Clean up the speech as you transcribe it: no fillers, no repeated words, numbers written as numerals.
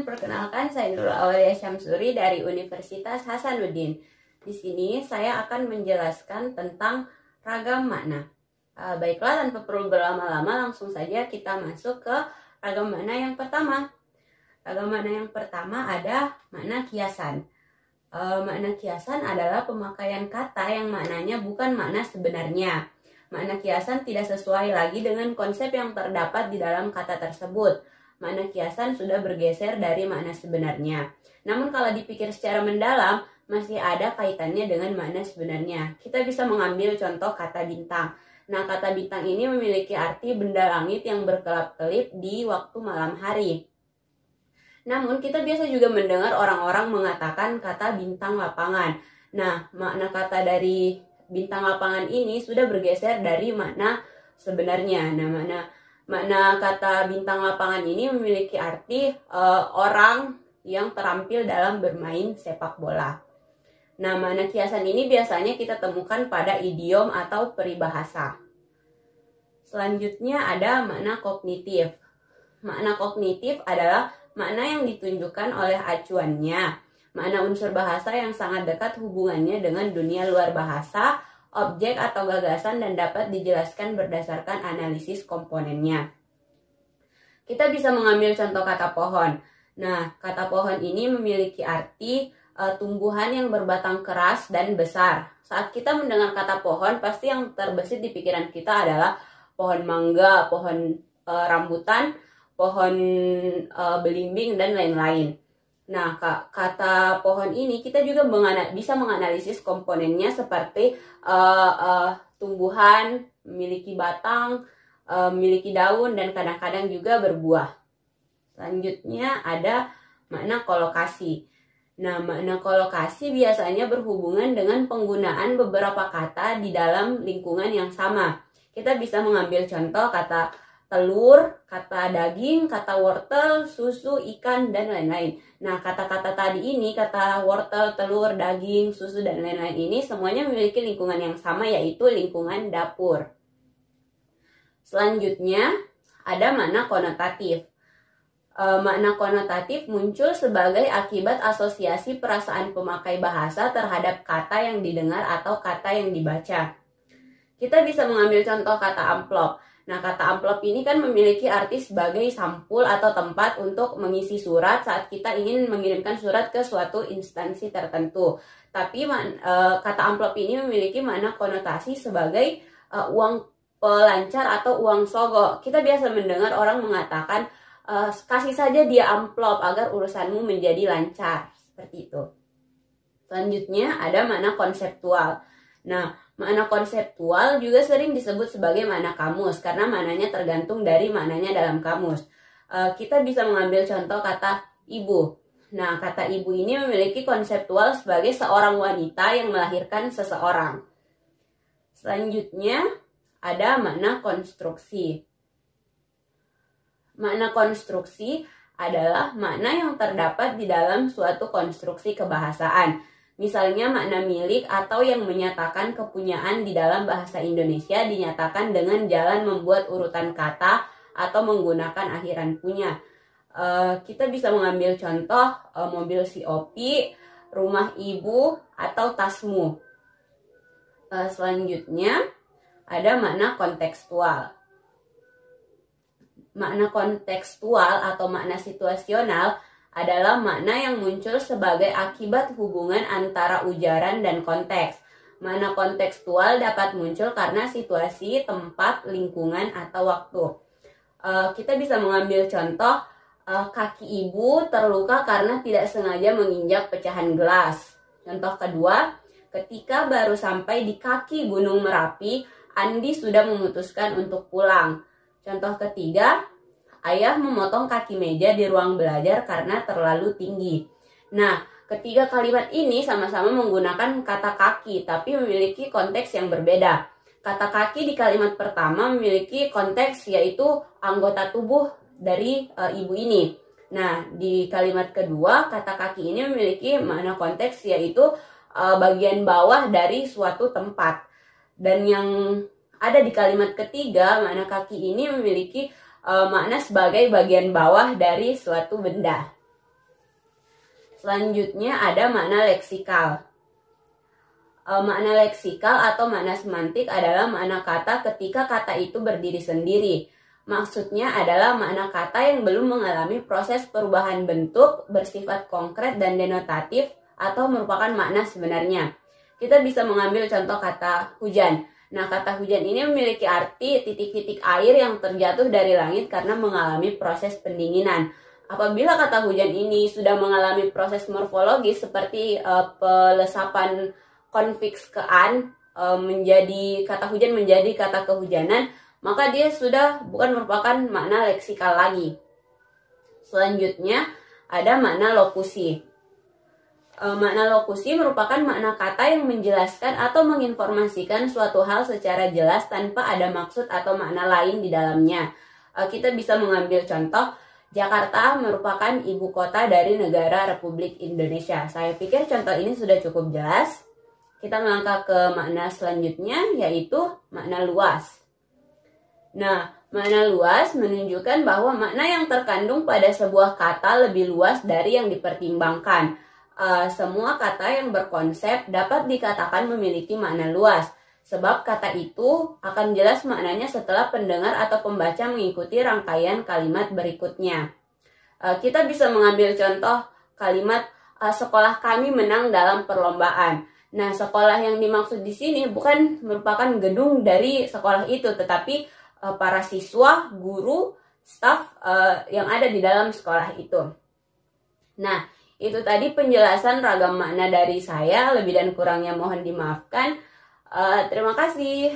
Perkenalkan, saya Nurul Aulia Syamsuri dari Universitas Hasanuddin. Di sini saya akan menjelaskan tentang ragam makna. Baiklah, tanpa perlu berlama-lama, langsung saja kita masuk ke ragam makna yang pertama. Ragam makna yang pertama ada makna kiasan. Makna kiasan adalah pemakaian kata yang maknanya bukan makna sebenarnya. Makna kiasan tidak sesuai lagi dengan konsep yang terdapat di dalam kata tersebut. Makna kiasan sudah bergeser dari makna sebenarnya. Namun kalau dipikir secara mendalam, masih ada kaitannya dengan makna sebenarnya. Kita bisa mengambil contoh kata bintang. Nah, kata bintang ini memiliki arti benda langit yang berkelap-kelip di waktu malam hari. Namun, kita biasa juga mendengar orang-orang mengatakan kata bintang lapangan. Nah, makna kata dari bintang lapangan ini sudah bergeser dari makna sebenarnya. Nah, makna kata bintang lapangan ini memiliki arti orang yang terampil dalam bermain sepak bola. Nah, makna kiasan ini biasanya kita temukan pada idiom atau peribahasa. Selanjutnya ada makna kognitif. Makna kognitif adalah makna yang ditunjukkan oleh acuannya. Makna unsur bahasa yang sangat dekat hubungannya dengan dunia luar bahasa, objek atau gagasan, dan dapat dijelaskan berdasarkan analisis komponennya. Kita bisa mengambil contoh kata pohon. Nah, kata pohon ini memiliki arti tumbuhan yang berbatang keras dan besar. Saat kita mendengar kata pohon, pasti yang terbesit di pikiran kita adalah pohon mangga, pohon rambutan, pohon belimbing, dan lain-lain. Nah, kata pohon ini kita juga bisa menganalisis komponennya seperti tumbuhan, memiliki batang, memiliki daun, dan kadang-kadang juga berbuah. Selanjutnya ada makna kolokasi. Nah, makna kolokasi biasanya berhubungan dengan penggunaan beberapa kata di dalam lingkungan yang sama. Kita bisa mengambil contoh kata telur, kata daging, kata wortel, susu, ikan, dan lain-lain. Nah, kata-kata tadi ini, kata wortel, telur, daging, susu, dan lain-lain ini semuanya memiliki lingkungan yang sama, yaitu lingkungan dapur. Selanjutnya, ada makna konotatif. Makna konotatif muncul sebagai akibat asosiasi perasaan pemakai bahasa terhadap kata yang didengar atau kata yang dibaca. Kita bisa mengambil contoh kata amplop. Nah, kata amplop ini kan memiliki arti sebagai sampul atau tempat untuk mengisi surat saat kita ingin mengirimkan surat ke suatu instansi tertentu. Tapi kata amplop ini memiliki makna konotasi sebagai uang pelancar atau uang sogo. Kita biasa mendengar orang mengatakan, kasih saja dia amplop agar urusanmu menjadi lancar. Seperti itu. Selanjutnya ada makna konseptual. Nah, makna konseptual juga sering disebut sebagai makna kamus karena maknanya tergantung dari maknanya dalam kamus. Kita bisa mengambil contoh kata ibu. Nah, kata ibu ini memiliki konseptual sebagai seorang wanita yang melahirkan seseorang. Selanjutnya ada makna konstruksi. Makna konstruksi adalah makna yang terdapat di dalam suatu konstruksi kebahasaan. Misalnya makna milik atau yang menyatakan kepunyaan di dalam bahasa Indonesia dinyatakan dengan jalan membuat urutan kata atau menggunakan akhiran punya. Kita bisa mengambil contoh mobil si Opi, rumah ibu, atau tasmu. Selanjutnya ada makna kontekstual. Makna kontekstual atau makna situasional adalah makna yang muncul sebagai akibat hubungan antara ujaran dan konteks. Makna kontekstual dapat muncul karena situasi, tempat, lingkungan, atau waktu. Kita bisa mengambil contoh, kaki ibu terluka karena tidak sengaja menginjak pecahan gelas. Contoh kedua, Ketika baru sampai di kaki Gunung Merapi, Andi sudah memutuskan untuk pulang. Contoh ketiga, ayah memotong kaki meja di ruang belajar karena terlalu tinggi. Nah, ketiga kalimat ini sama-sama menggunakan kata kaki, tapi memiliki konteks yang berbeda. Kata kaki di kalimat pertama memiliki konteks yaitu anggota tubuh dari ibu ini. Nah, di kalimat kedua, kata kaki ini memiliki makna konteks yaitu bagian bawah dari suatu tempat. Dan yang ada di kalimat ketiga, makna kaki ini memiliki makna sebagai bagian bawah dari suatu benda. Selanjutnya ada makna leksikal. Makna leksikal atau makna semantik adalah makna kata ketika kata itu berdiri sendiri. Maksudnya adalah makna kata yang belum mengalami proses perubahan bentuk, bersifat konkret dan denotatif, atau merupakan makna sebenarnya. Kita bisa mengambil contoh kata hujan. Nah, kata hujan ini memiliki arti titik-titik air yang terjatuh dari langit karena mengalami proses pendinginan. Apabila kata hujan ini sudah mengalami proses morfologis seperti pelesapan konfiks ke an, menjadi kata hujan menjadi kata kehujanan, maka dia sudah bukan merupakan makna leksikal lagi. Selanjutnya ada makna lokusi. Makna lokusi merupakan makna kata yang menjelaskan atau menginformasikan suatu hal secara jelas tanpa ada maksud atau makna lain di dalamnya. Kita bisa mengambil contoh, Jakarta merupakan ibu kota dari negara Republik Indonesia. Saya pikir contoh ini sudah cukup jelas. Kita melangkah ke makna selanjutnya, yaitu makna luas. Nah, makna luas menunjukkan bahwa makna yang terkandung pada sebuah kata lebih luas dari yang dipertimbangkan. Semua kata yang berkonsep dapat dikatakan memiliki makna luas, sebab kata itu akan jelas maknanya setelah pendengar atau pembaca mengikuti rangkaian kalimat berikutnya. Kita bisa mengambil contoh kalimat sekolah kami menang dalam perlombaan. Nah, sekolah yang dimaksud di sini bukan merupakan gedung dari sekolah itu, tetapi para siswa, guru, staf yang ada di dalam sekolah itu. Nah, itu tadi penjelasan ragam makna dari saya. Lebih dan kurangnya mohon dimaafkan. Terima kasih.